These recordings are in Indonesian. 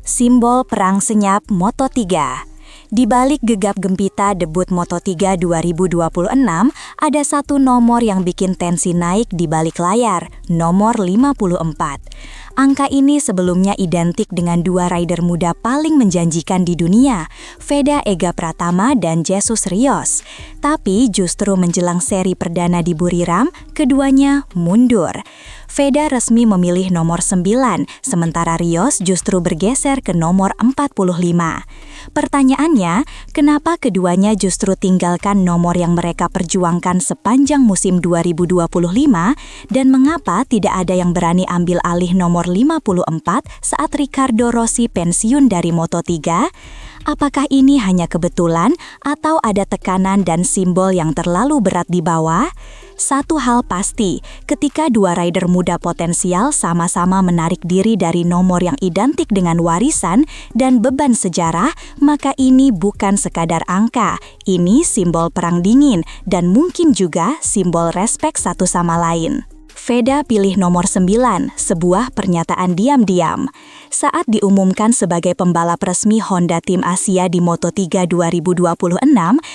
Simbol perang senyap Moto3. Di balik gegap gempita debut Moto3 2026, ada satu nomor yang bikin tensi naik di balik layar, nomor 54. Angka ini sebelumnya identik dengan dua rider muda paling menjanjikan di dunia, Veda Ega Pratama dan Jesus Rios. Tapi justru menjelang seri perdana di Buriram, keduanya mundur. Veda resmi memilih nomor 9, sementara Rios justru bergeser ke nomor 45. Pertanyaannya, kenapa keduanya justru tinggalkan nomor yang mereka perjuangkan sepanjang musim 2025 dan mengapa tidak ada yang berani ambil alih nomor 54 saat Ricardo Rossi pensiun dari Moto3? Apakah ini hanya kebetulan atau ada tekanan dan simbol yang terlalu berat di bawah? Satu hal pasti, ketika dua rider muda potensial sama-sama menarik diri dari nomor yang identik dengan warisan dan beban sejarah, maka ini bukan sekadar angka, ini simbol perang dingin dan mungkin juga simbol respek satu sama lain. Veda pilih nomor 9, sebuah pernyataan diam-diam. Saat diumumkan sebagai pembalap resmi Honda Tim Asia di Moto3 2026,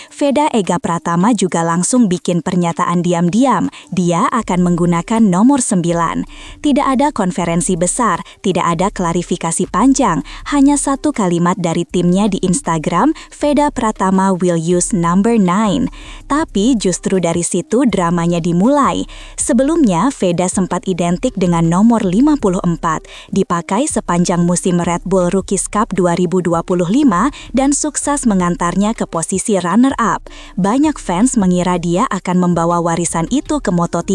Veda Ega Pratama juga langsung bikin pernyataan diam-diam. Dia akan menggunakan nomor 9. Tidak ada konferensi besar, tidak ada klarifikasi panjang, hanya satu kalimat dari timnya di Instagram, Veda Pratama will use number 9. Tapi justru dari situ dramanya dimulai. Sebelumnya, Veda sempat identik dengan nomor 54, dipakai sepanjang musim Red Bull Rookies Cup 2025 dan sukses mengantarnya ke posisi runner-up. Banyak fans mengira dia akan membawa warisan itu ke Moto3,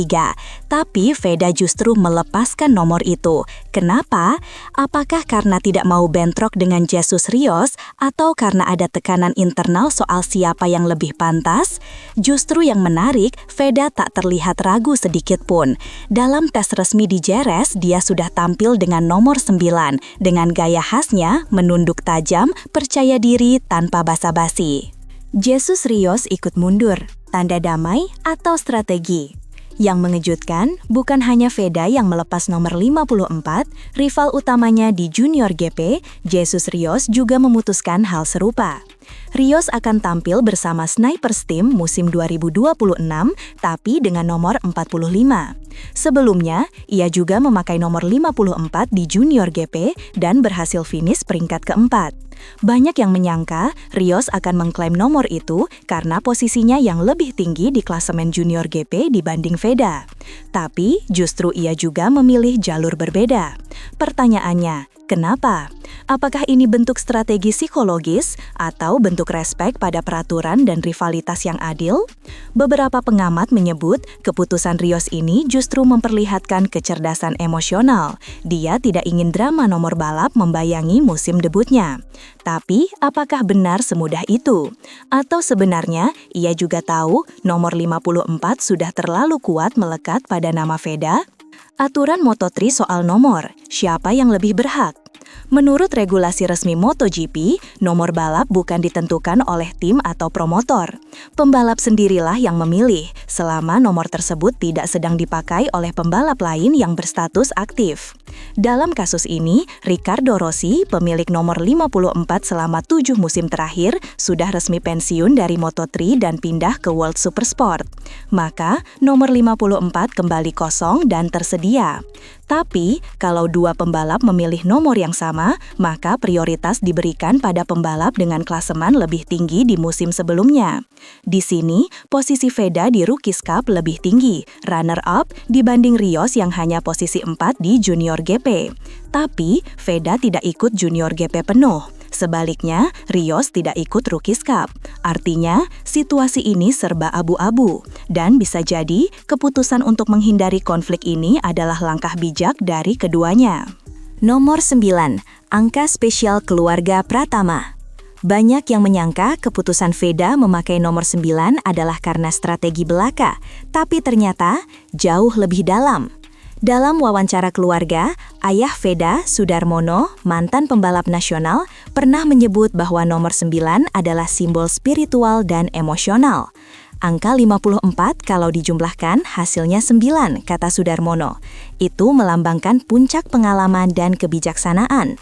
tapi Veda justru melepaskan nomor itu. Kenapa? Apakah karena tidak mau bentrok dengan Jesus Rios atau karena ada tekanan internal soal siapa yang lebih pantas? Justru yang menarik, Veda tak terlihat ragu sedikit pun. Dalam tes resmi di Jerez, dia sudah tampil dengan nomor 9, dengan gaya khasnya, menunduk tajam, percaya diri tanpa basa-basi. Jesus Rios ikut mundur, tanda damai atau strategi? Yang mengejutkan, bukan hanya Veda yang melepas nomor 54, rival utamanya di Junior GP, Jesus Rios juga memutuskan hal serupa. Rios akan tampil bersama Snipers Team musim 2026, tapi dengan nomor 45. Sebelumnya, ia juga memakai nomor 54 di Junior GP dan berhasil finish peringkat keempat. Banyak yang menyangka Rios akan mengklaim nomor itu karena posisinya yang lebih tinggi di klasemen Junior GP dibanding Veda. Tapi justru ia juga memilih jalur berbeda. Pertanyaannya, kenapa? Apakah ini bentuk strategi psikologis atau bentuk respek pada peraturan dan rivalitas yang adil? Beberapa pengamat menyebut keputusan Rios ini justru memperlihatkan kecerdasan emosional. Dia tidak ingin drama nomor balap membayangi musim debutnya. Tapi, apakah benar semudah itu? Atau sebenarnya, ia juga tahu nomor 54 sudah terlalu kuat melekat pada nama Veda? Aturan Moto3 soal nomor, siapa yang lebih berhak? Menurut regulasi resmi MotoGP, nomor balap bukan ditentukan oleh tim atau promotor. Pembalap sendirilah yang memilih, selama nomor tersebut tidak sedang dipakai oleh pembalap lain yang berstatus aktif. Dalam kasus ini, Ricardo Rossi, pemilik nomor 54 selama 7 musim terakhir, sudah resmi pensiun dari Moto3 dan pindah ke World Supersport. Maka, nomor 54 kembali kosong dan tersedia. Tapi, kalau dua pembalap memilih nomor yang sama, maka prioritas diberikan pada pembalap dengan klasemen lebih tinggi di musim sebelumnya. Di sini, posisi Veda di Rookies Cup lebih tinggi, runner-up, dibanding Rios yang hanya posisi 4 di Junior GP. Tapi, Veda tidak ikut Junior GP penuh. Sebaliknya, Rios tidak ikut Rookies Cup. Artinya, situasi ini serba abu-abu. Dan bisa jadi, keputusan untuk menghindari konflik ini adalah langkah bijak dari keduanya. Nomor 9. Angka spesial keluarga Pratama. Banyak yang menyangka keputusan Veda memakai nomor 9 adalah karena strategi belaka, tapi ternyata jauh lebih dalam. Dalam wawancara keluarga, ayah Veda, Sudarmono, mantan pembalap nasional, pernah menyebut bahwa nomor 9 adalah simbol spiritual dan emosional. Angka 54 kalau dijumlahkan hasilnya 9, kata Sudarmono. Itu melambangkan puncak pengalaman dan kebijaksanaan.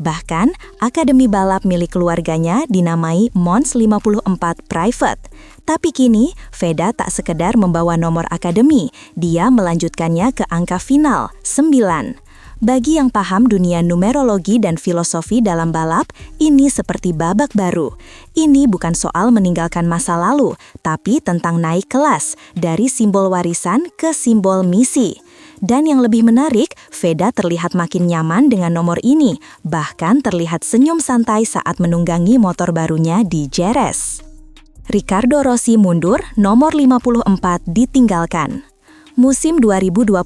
Bahkan, akademi balap milik keluarganya dinamai Mons 54 Private. Tapi kini, Veda tak sekedar membawa nomor akademi, dia melanjutkannya ke angka final, 9. Bagi yang paham dunia numerologi dan filosofi dalam balap, ini seperti babak baru. Ini bukan soal meninggalkan masa lalu, tapi tentang naik kelas, dari simbol warisan ke simbol misi. Dan yang lebih menarik, Veda terlihat makin nyaman dengan nomor ini, bahkan terlihat senyum santai saat menunggangi motor barunya di Jerez. Riccardo Rossi mundur, nomor 54 ditinggalkan. Musim 2025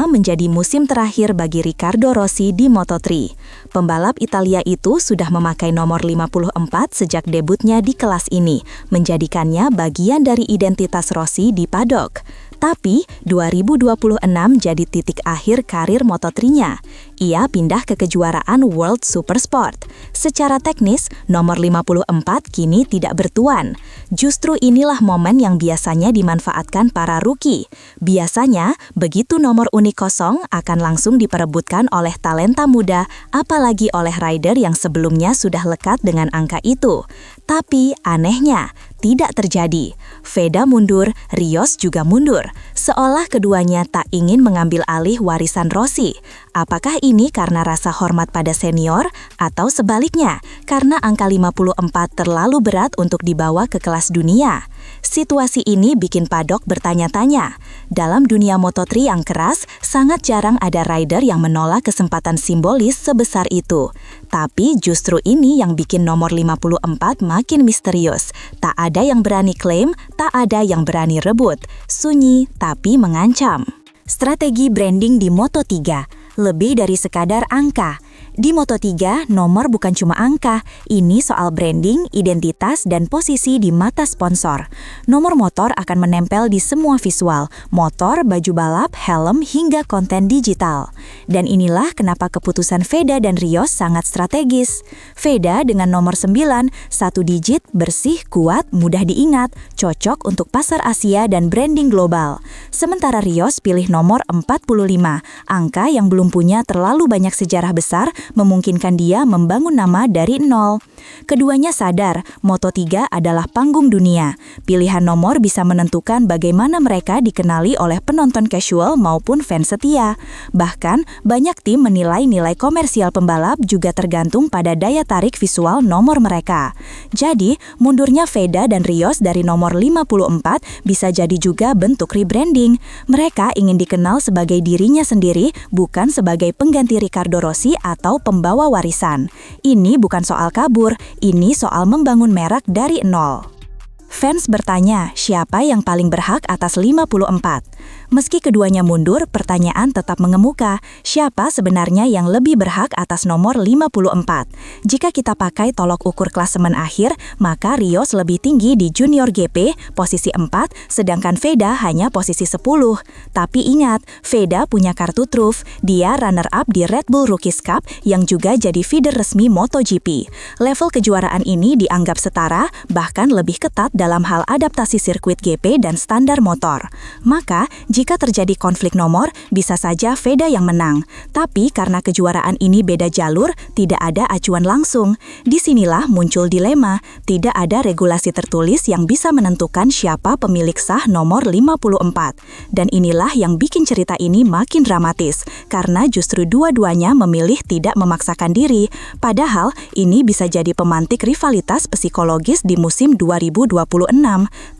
menjadi musim terakhir bagi Riccardo Rossi di Moto3. Pembalap Italia itu sudah memakai nomor 54 sejak debutnya di kelas ini, menjadikannya bagian dari identitas Rossi di paddock. Tapi, 2026 jadi titik akhir karir Moto3-nya. Ia pindah ke kejuaraan World Supersport. Secara teknis, nomor 54 kini tidak bertuan. Justru inilah momen yang biasanya dimanfaatkan para rookie. Biasanya, begitu nomor unik kosong akan langsung diperebutkan oleh talenta muda, apalagi oleh rider yang sebelumnya sudah lekat dengan angka itu. Tapi, anehnya, tidak terjadi. Veda mundur, Rios juga mundur. Seolah keduanya tak ingin mengambil alih warisan Rossi. Apakah ini karena rasa hormat pada senior, atau sebaliknya, karena angka 54 terlalu berat untuk dibawa ke kelas dunia? Situasi ini bikin paddock bertanya-tanya. Dalam dunia Moto3 yang keras, sangat jarang ada rider yang menolak kesempatan simbolis sebesar itu. Tapi justru ini yang bikin nomor 54 makin misterius. Tak ada yang berani klaim, tak ada yang berani rebut. Sunyi tapi mengancam. Strategi branding di Moto3 lebih dari sekadar angka. Di Moto3, nomor bukan cuma angka, ini soal branding, identitas, dan posisi di mata sponsor. Nomor motor akan menempel di semua visual, motor, baju balap, helm, hingga konten digital. Dan inilah kenapa keputusan Veda dan Rios sangat strategis. Veda dengan nomor 9, satu digit, bersih, kuat, mudah diingat, cocok untuk pasar Asia dan branding global. Sementara Rios pilih nomor 45, angka yang belum punya terlalu banyak sejarah besar, memungkinkan dia membangun nama dari nol. Keduanya sadar, Moto3 adalah panggung dunia. Pilihan nomor bisa menentukan bagaimana mereka dikenali oleh penonton casual maupun fans setia. Bahkan, banyak tim menilai nilai komersial pembalap juga tergantung pada daya tarik visual nomor mereka. Jadi, mundurnya Veda dan Rios dari nomor 54 bisa jadi juga bentuk rebranding. Mereka ingin dikenal sebagai dirinya sendiri, bukan sebagai pengganti Riccardo Rossi atau pembawa warisan. Ini bukan soal kabur, ini soal membangun merek dari nol. Fans bertanya, siapa yang paling berhak atas 54? Meski keduanya mundur, pertanyaan tetap mengemuka. Siapa sebenarnya yang lebih berhak atas nomor 54? Jika kita pakai tolok ukur klasemen akhir, maka Rios lebih tinggi di Junior GP, posisi 4, sedangkan Veda hanya posisi 10. Tapi ingat, Veda punya kartu truf. Dia runner-up di Red Bull Rookies Cup yang juga jadi feeder resmi MotoGP. Level kejuaraan ini dianggap setara, bahkan lebih ketat dalam hal adaptasi sirkuit GP dan standar motor. Maka, jika terjadi konflik nomor, bisa saja Veda yang menang. Tapi karena kejuaraan ini beda jalur, tidak ada acuan langsung. Disinilah muncul dilema, tidak ada regulasi tertulis yang bisa menentukan siapa pemilik sah nomor 54. Dan inilah yang bikin cerita ini makin dramatis, karena justru dua-duanya memilih tidak memaksakan diri. Padahal, ini bisa jadi pemantik rivalitas psikologis di musim 2026.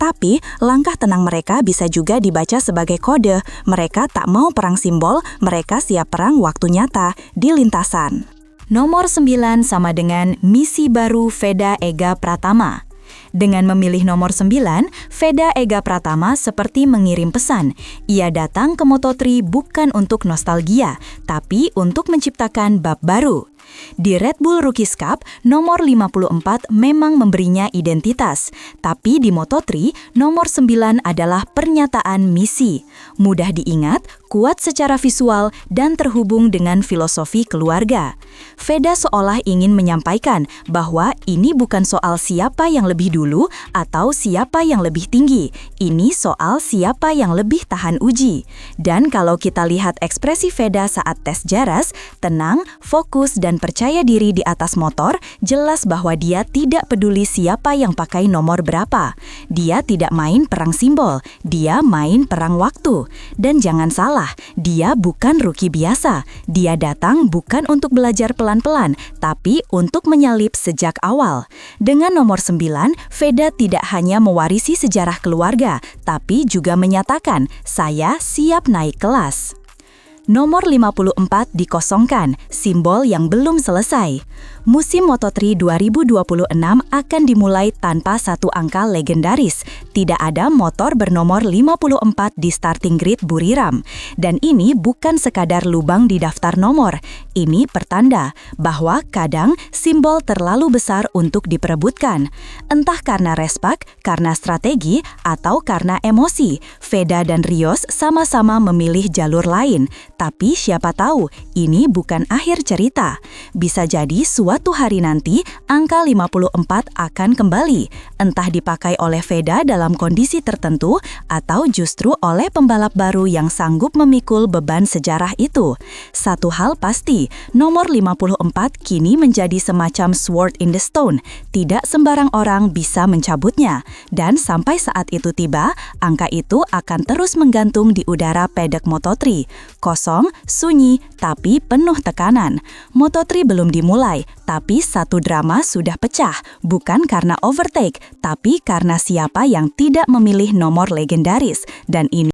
Tapi, langkah tenang mereka bisa juga dibaca sebagai kode. Mereka tak mau perang simbol, mereka siap perang waktu nyata di lintasan. Nomor 9 sama dengan misi baru Veda Ega Pratama. Dengan memilih nomor 9, Veda Ega Pratama seperti mengirim pesan. Ia datang ke Moto3 bukan untuk nostalgia, tapi untuk menciptakan bab baru. Di Red Bull Rookies Cup, nomor 54 memang memberinya identitas. Tapi di Moto3, nomor 9 adalah pernyataan misi. Mudah diingat, kuat secara visual, dan terhubung dengan filosofi keluarga. Veda seolah ingin menyampaikan bahwa ini bukan soal siapa yang lebih dulu atau siapa yang lebih tinggi. Ini soal siapa yang lebih tahan uji. Dan kalau kita lihat ekspresi Veda saat tes Jerez, tenang, fokus, dan percaya diri di atas motor, jelas bahwa dia tidak peduli siapa yang pakai nomor berapa. Dia tidak main perang simbol, dia main perang waktu. Dan jangan salah, dia bukan rookie biasa. Dia datang bukan untuk belajar pelan-pelan, tapi untuk menyalip sejak awal. Dengan nomor 9, Veda tidak hanya mewarisi sejarah keluarga, tapi juga menyatakan, "Saya siap naik kelas." Nomor 54 dikosongkan, simbol yang belum selesai. Musim Moto3 2026 akan dimulai tanpa satu angka legendaris. Tidak ada motor bernomor 54 di starting grid Buriram. Dan ini bukan sekadar lubang di daftar nomor. Ini pertanda bahwa kadang simbol terlalu besar untuk diperebutkan. Entah karena respak, karena strategi, atau karena emosi, Veda dan Rios sama-sama memilih jalur lain. Tapi siapa tahu, ini bukan akhir cerita. Bisa jadi suatu hari nanti, angka 54 akan kembali. Entah dipakai oleh Veda dalam kondisi tertentu, atau justru oleh pembalap baru yang sanggup memikul beban sejarah itu. Satu hal pasti, nomor 54 kini menjadi semacam sword in the stone. Tidak sembarang orang bisa mencabutnya. Dan sampai saat itu tiba, angka itu akan terus menggantung di udara paddock Moto3. Kosong, sunyi, tapi penuh tekanan. Moto3 belum dimulai, tapi satu drama sudah pecah. Bukan karena overtake, tapi karena siapa yang tidak memilih nomor legendaris. Dan ini